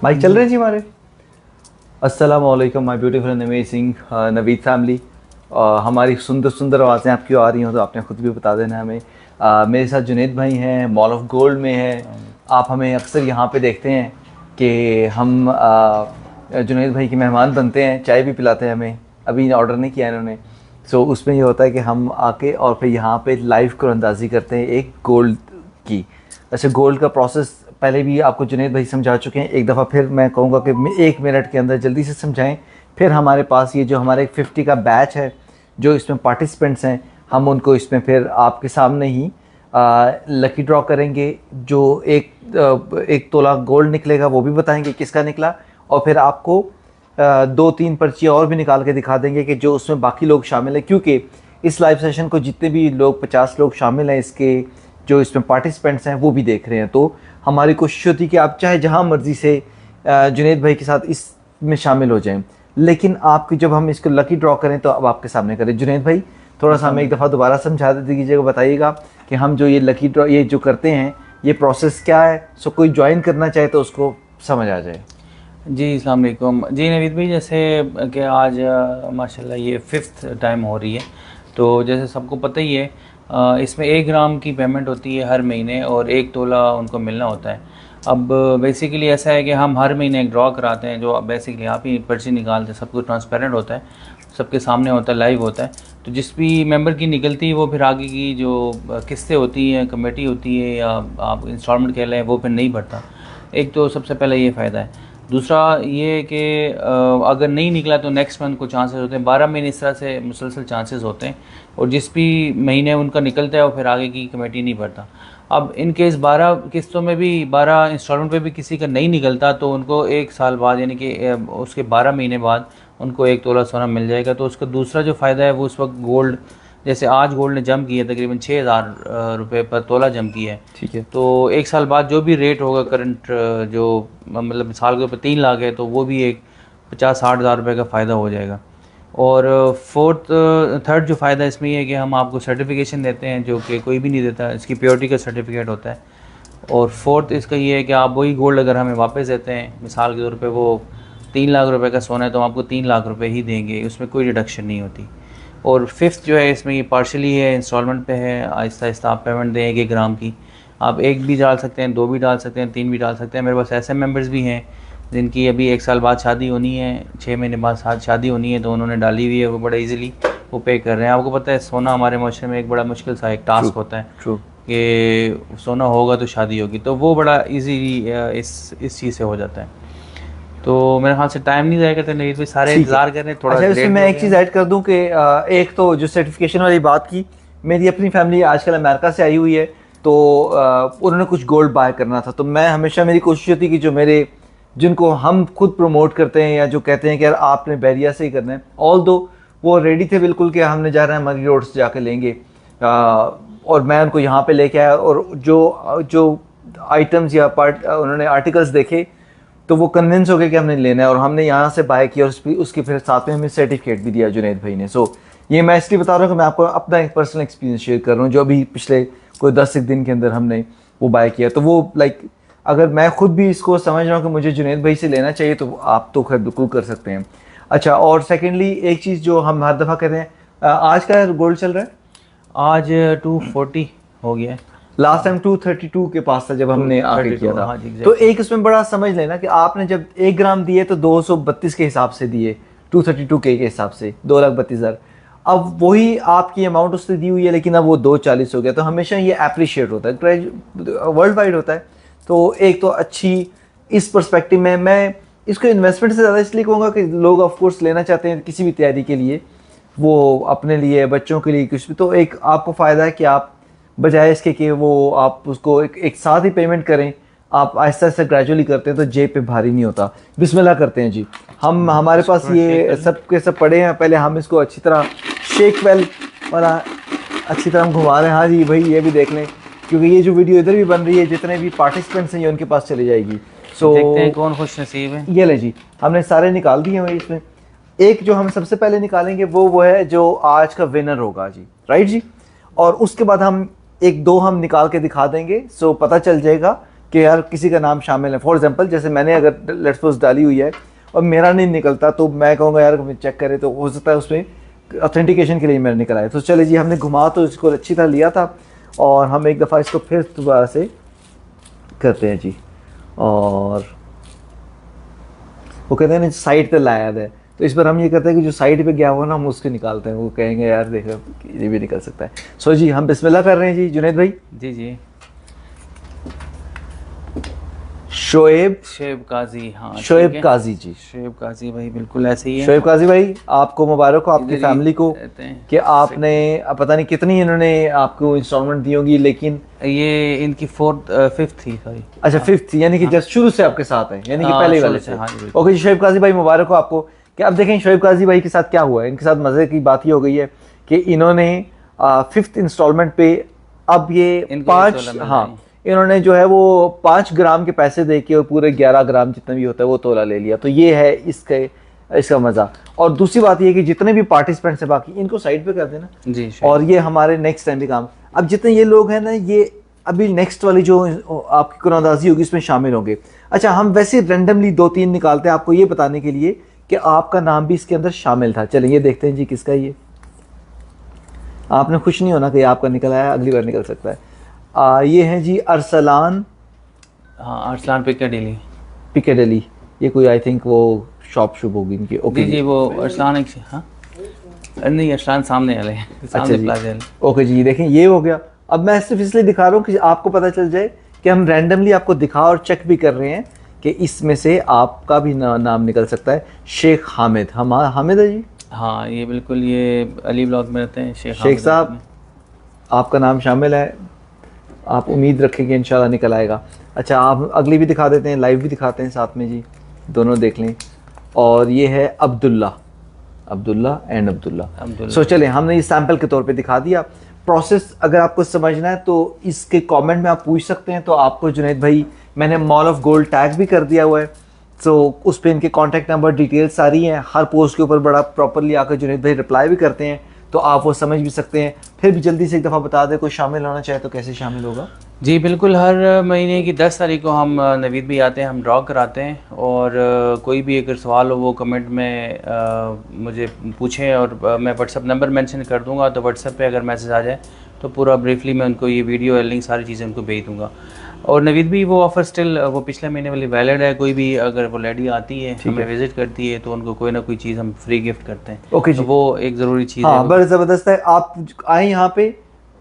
Mic चल रहे हैं जी हमारे। अस्सलाम वालेकुम my beautiful and amazing Naveed family. हमारी सुंदर सुंदर आवाज़ें आपकी आ रही हो तो आपने ख़ुद भी बता देना है हमें। मेरे साथ जुनैद भाई हैं, मॉल ऑफ गोल्ड में हैं। आप हमें अक्सर यहाँ पे देखते हैं कि हम जुनैद भाई के मेहमान बनते हैं, चाय भी पिलाते हैं हमें। अभी ऑर्डर नहीं किया इन्होंने। सो उसमें ये होता है कि हम आके और फिर यहाँ पे लाइव कुरंदाजी करते हैं एक गोल्ड की। अच्छा, गोल्ड का प्रोसेस पहले भी आपको जुनैद भाई समझा चुके हैं। एक दफ़ा फिर मैं कहूँगा कि 1 मिनट के अंदर जल्दी से समझाएं। फिर हमारे पास ये जो हमारे 50 का बैच है, जो इसमें पार्टिसिपेंट्स हैं, हम उनको इसमें फिर आपके सामने ही लकी ड्रॉ करेंगे। जो एक तोला गोल्ड निकलेगा वो भी बताएंगे किसका निकला, और फिर आपको 2-3 पर्चियाँ और भी निकाल के दिखा देंगे कि जो उसमें बाकी लोग शामिल हैं। क्योंकि इस लाइव सेशन को जितने भी लोग 50 लोग शामिल हैं, इसके जो इसमें पार्टिसिपेंट्स हैं वो भी देख रहे हैं। तो हमारी कोशिश होती है कि आप चाहे जहां मर्जी से जुनैद भाई के साथ इसमें शामिल हो जाएं। लेकिन आपकी जब हम इसको लकी ड्रॉ करें तो अब आपके सामने करें। जुनैद भाई थोड़ा सा हमें एक दफ़ा दोबारा समझा दीजिएगा, बताइएगा कि हम जो ये लकी ड्रॉ ये जो करते हैं ये प्रोसेस क्या है, सो कोई ज्वाइन करना चाहे तो उसको समझ आ जाए। जी अस्सलाम वालेकुम। जी नवीद भाई, जैसे कि आज माशाल्लाह ये 5th टाइम हो रही है, तो जैसे सबको पता ही है इसमें 1 ग्राम की पेमेंट होती है हर महीने और 1 तोला उनको मिलना होता है। अब बेसिकली ऐसा है कि हम हर महीने एक ड्रॉ कराते हैं, जो बेसिकली आप ही पर्ची निकालते हैं, सब कुछ ट्रांसपेरेंट होता है, सबके सामने होता है, लाइव होता है। तो जिस भी मेंबर की निकलती है वो फिर आगे की जो किस्तें होती हैं, कमेटी होती है या आप इंस्टॉलमेंट कह लें, वो फिर नहीं भरता। एक तो सबसे पहले ये फ़ायदा है। दूसरा ये कि अगर नहीं निकला तो नेक्स्ट मंथ को चांसेस होते हैं। 12 महीने इस तरह से मुसलसल चांसेस होते हैं, और जिस भी महीने उनका निकलता है वो फिर आगे की कमेटी नहीं भरता। अब इन केस 12 किस्तों में भी 12 इंस्टॉलमेंट पे भी किसी का नहीं निकलता तो उनको 1 साल बाद यानी कि उसके 12 महीने बाद उनको 1 तोला सोना मिल जाएगा। तो उसका दूसरा जो फ़ायदा है वो उस वक्त गोल्ड, जैसे आज गोल्ड ने जंप किया, तकरीबन 6000 रुपये पर तोला जंप किया है। ठीक है। तो 1 साल बाद जो भी रेट होगा करंट, जो मतलब मिसाल के ऊपर 3 लाख है तो वो भी एक 50-60 हज़ार रुपये का फ़ायदा हो जाएगा। और थर्ड जो फ़ायदा इसमें ये है कि हम आपको सर्टिफिकेशन देते हैं, जो कि कोई भी नहीं देता, इसकी प्योरिटी का सर्टिफिकेट होता है। और फोर्थ इसका ये है कि आप वही गोल्ड अगर हमें वापस देते हैं, मिसाल के तौर पे वो 3 लाख रुपए का सोना है तो हम आपको 3 लाख रुपए ही देंगे, उसमें कोई डिडक्शन नहीं होती। और फिफ्थ जो है इसमें ये पार्शली है, इंस्टॉलमेंट पे है, आहिस्ता आहिस्ता आप पेमेंट दें 1-1 ग्राम की। आप 1 भी डाल सकते हैं, 2 भी डाल सकते हैं, 3 भी डाल सकते हैं। मेरे पास ऐसे मेंबर्स भी हैं जिनकी अभी 1 साल बाद शादी होनी है, 6 महीने बाद शादी होनी है, तो उन्होंने डाली हुई है, वो बड़ा ईजिली वो पे कर रहे हैं। आपको पता है सोना हमारे माशरे में एक बड़ा मुश्किल सा एक टास्क होता है कि सोना होगा तो शादी होगी, तो वो बड़ा ईजीली इस चीज़ से हो जाता है। तो मेरे ख्याल से टाइम नहीं जाएगा तो नहीं, तो सारे इंतजार कर रहे हैं थोड़ा। अच्छा, इसमें मैं एक चीज़ ऐड कर दूं कि एक तो जो सर्टिफिकेशन वाली बात की, मेरी अपनी फैमिली आजकल अमेरिका से आई हुई है, तो उन्होंने कुछ गोल्ड बाय करना था। तो मैं हमेशा, मेरी कोशिश होती है कि जो मेरे, जिनको हम खुद प्रमोट करते हैं या जो कहते हैं कि यार आपने बैरिया से ही करना है, ऑल दो वो रेडी थे बिल्कुल कि हमने जा रहे हैं मरी रोड से जाके लेंगे, और मैं उनको यहाँ पे लेके आया, और जो आइटम्स या उन्होंने आर्टिकल्स देखे तो वो कन्विंस हो गए कि हमने लेना है, और हमने यहाँ से बाय किया, और उसकी फिर साथ में हमें सर्टिफिकेट भी दिया जुनैद भाई ने। सो ये मैं इसलिए बता रहा हूँ कि मैं आपको अपना एक पर्सनल एक्सपीरियंस शेयर कर रहा हूँ, जो अभी पिछले कोई 10 दिन के अंदर हमने वो बाय किया। तो वो लाइक, अगर मैं खुद भी इसको समझ रहा हूँ कि मुझे जुनैद भाई से लेना चाहिए, तो आप तो खैर बिल्कुल कर सकते हैं। अच्छा, और सेकेंडली एक चीज़ जो हम हर दफ़ा कहते हैं, आज का गोल्ड चल रहा है, आज 240 हो गया है। लास्ट टाइम 232 के पास था जब हमने आगे किया था। हाँ तो एक उसमें बड़ा समझ लेना कि आपने जब 1 ग्राम दिए तो 232 के हिसाब से दिए, 232 के हिसाब से 2,32,000। अब वही आपकी अमाउंट उसने दी हुई है, लेकिन अब वो 240 हो गया। तो हमेशा ये अप्रिशिएट होता है, वर्ल्ड वाइड होता है। तो एक तो अच्छी इस पर्सपेक्टिव में मैं इसको इन्वेस्टमेंट से ज़्यादा इसलिए कहूँगा कि लोग ऑफकोर्स लेना चाहते हैं किसी भी तैयारी के लिए, वो अपने लिए, बच्चों के लिए, कुछ भी। तो एक आपको फ़ायदा है कि आप बजाय इसके कि वो आप उसको एक साथ ही पेमेंट करें, आप आहिस्ता आहिस्ता ग्रेजुअली करते हैं तो जेब पे भारी नहीं होता। बिस्मिल्लाह करते हैं जी। हम हमारे पास ये सब के सब पड़े हैं, पहले हम इसको अच्छी तरह शेक वेल वाला अच्छी तरह हम घुमा रहे हैं। हाँ जी भाई, ये भी देख लें, क्योंकि ये जो वीडियो इधर भी बन रही है, जितने भी पार्टिसिपेंट्स हैं ये उनके पास चली जाएगी। सो देखते हैं कौन खुश नसीब है। ये ले जी, हमने सारे निकाल दिए हैं इसमें। एक जो हम सबसे पहले निकालेंगे वो है जो आज का विनर होगा जी, राइट जी। और उसके बाद हम 1-2 हम निकाल के दिखा देंगे, सो पता चल जाएगा कि यार किसी का नाम शामिल है। फॉर एग्जांपल जैसे मैंने अगर लेट्स सपोज डाली हुई है और मेरा नहीं निकलता, तो मैं कहूँगा यार चेक करें, तो हो सकता है उसमें ऑथेंटिकेशन के लिए मेरा निकल आए। तो चले जी, हमने घुमा तो इसको अच्छी तरह लिया था, और हम एक दफ़ा इसको फिर दोबारा से करते हैं जी। और वो कहते हैं ना साइड पे लाया है, तो इस पर हम ये करते हैं कि जो साइड पे गया हुआ ना हम उसके निकालते हैं। वो कहेंगे यार देखो ये भी निकल सकता है। सो जी हम बिस्मिल्लाह कर रहे हैं जी जुनैद भाई। जी जी। शोएब काजी, हाँ शोएब काजी जी। शोएब काजी भाई बिल्कुल ऐसे ही है। शोएब काजी भाई आपको मुबारक हो, आपकी फैमिली को, रहते हैं। कि आपने पता नहीं कितनी इन्होंने आपको इंस्टॉलमेंट दी होगी, लेकिन ये इनकी फिफ्थ थी, सॉरी। अच्छा फिफ्थ थी, यानी कि जस्ट शुरू से आपके साथ है, यानी कि हाँ, पहले शुरू वाले से, से। हाँ जी, बिल्कुल। ओके जी शोएब काजी भाई मुबारक हो आपको। कि अब देखें शोएब काजी भाई के साथ क्या हुआ है, इनके साथ मजे की बात ही हो गई है कि इन्होंने फिफ्थ इंस्टॉलमेंट पे अब ये इनको 5 हाँ इन्होंने जो है वो 5 ग्राम के पैसे दे के और पूरे 11 ग्राम जितना भी होता है वो तोला ले लिया। तो ये है इसका मजा। और दूसरी बात ये कि जितने भी पार्टिसिपेंट्स हैं बाकी इनको साइड पे कर देना जी। और ये हमारे नेक्स्ट टाइम भी काम। अब जितने ये लोग हैं ना, ये अभी नेक्स्ट वाली जो आपकी कुरानंदाजी होगी इसमें शामिल होंगे। अच्छा हम वैसे रेंडमली 2-3 निकालते हैं आपको ये बताने के लिए कि आपका नाम भी इसके अंदर शामिल था। चलिए ये देखते हैं जी किसका। ये आपने खुश नहीं होना कि आपका निकल आया, अगली बार निकल सकता है। ये है जी अरसलान। हाँ अरसलान पिकेडेली। ये कोई आई थिंक वो शॉप होगी इनकी। ओके जी वो अरसलान एक, हाँ नहीं अरसलान सामने वाले हैं, सामने प्लाजा वाले। ओके जी देखें ये हो गया। अब मैं सिर्फ इसलिए दिखा रहा हूँ कि आपको पता चल जाए कि हम रैंडमली आपको दिखा और चेक भी कर रहे हैं कि इसमें से आपका भी नाम निकल सकता है। शेख हामिद, हम हामिद है जी। हाँ ये बिल्कुल, ये अली ब्लॉक में रहते हैं शेख साहब, आपका नाम शामिल है। आप उम्मीद रखें कि इंशाल्लाह निकल आएगा। अच्छा आप अगली भी दिखा देते हैं, लाइव भी दिखाते हैं साथ में जी, दोनों देख लें। और ये है अब्दुल्ला एंड अब्दुल्ला। सो चलें हमने ये सैंपल के तौर पे दिखा दिया। प्रोसेस अगर आपको समझना है तो इसके कमेंट में आप पूछ सकते हैं। तो आपको जुनैद भाई मैंने मॉल ऑफ गोल्ड टैग भी कर दिया हुआ है, तो उस पर इनके कॉन्टैक्ट नंबर डिटेल्स सारी हैं। हर पोस्ट के ऊपर बड़ा प्रॉपरली आकर जुनैद भाई रिप्लाई भी करते हैं, तो आप वो समझ भी सकते हैं। फिर भी जल्दी से एक दफ़ा बता दें कोई शामिल होना चाहे तो कैसे शामिल होगा। जी बिल्कुल, हर महीने की 10 तारीख को हम नवीद भी आते हैं, हम ड्रॉ कराते हैं। और कोई भी अगर सवाल हो वो कमेंट में मुझे पूछें और मैं व्हाट्सअप नंबर मेंशन कर दूंगा। तो व्हाट्सअप पे अगर मैसेज आ जाए तो पूरा ब्रीफली मैं उनको ये वीडियो लिंक सारी चीज़ें उनको भेज दूँगा। और नवीद भी वो ऑफ़र स्टिल वो पिछले महीने वाली वैलिड है। कोई भी अगर वो लेडी आती है हमें विज़िट करती है तो उनको कोई ना कोई चीज़ हम फ्री गिफ्ट करते हैं। ओके तो वो एक ज़रूरी चीज़ है। बड़ा ज़बरदस्त है। आप आए यहाँ पे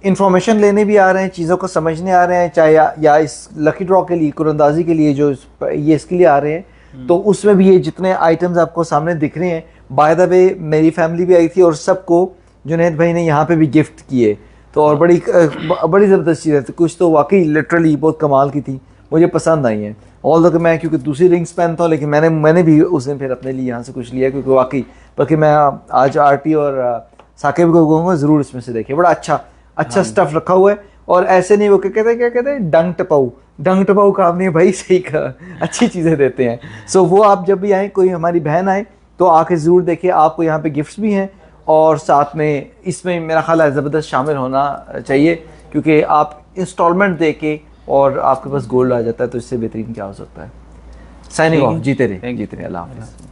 इंफॉर्मेशन लेने भी आ रहे हैं, चीज़ों को समझने आ रहे हैं, चाहे या इस लकी ड्रॉ के लिए, कुरानंदाजी के लिए जो ये इसके लिए आ रहे हैं, तो उसमें भी ये जितने आइटम्स आपको सामने दिख रहे हैं, बाय द वे मेरी फैमिली भी आई थी और सबको जुनैद भाई ने यहाँ पे भी गिफ्ट किए। तो और बड़ी ज़बरदस्त चीज़ है। कुछ तो वाकई लिटरली बहुत कमाल की थी, मुझे पसंद आई हैं। ऑल दो कि मैं क्योंकि दूसरी रिंग्स पहनता हूँ, लेकिन मैंने भी उस दिन फिर अपने लिए यहाँ से कुछ लिया, क्योंकि वाकई बल्कि मैं आज आरटी और साकिब को कहूँगा ज़रूर इसमें से देखिए, बड़ा अच्छा स्टफ रखा हुआ है। और ऐसे नहीं वो क्या कहते हैं डंग टपाऊ काम नहीं है भाई, सही का अच्छी चीज़ें देते हैं। सो वो आप जब भी आएँ, कोई हमारी बहन आए तो आके ज़रूर देखिए। आपको यहाँ पे गिफ्ट्स भी हैं और साथ में इसमें मेरा ख्याल है ज़बरदस्त शामिल होना चाहिए, क्योंकि आप इंस्टॉलमेंट दे के और आपके पास गोल्ड आ जाता है, तो इससे बेहतरीन क्या हो सकता है। साइनिंग ऑफ, जीते रहे अल्लाह हाफ़िज़।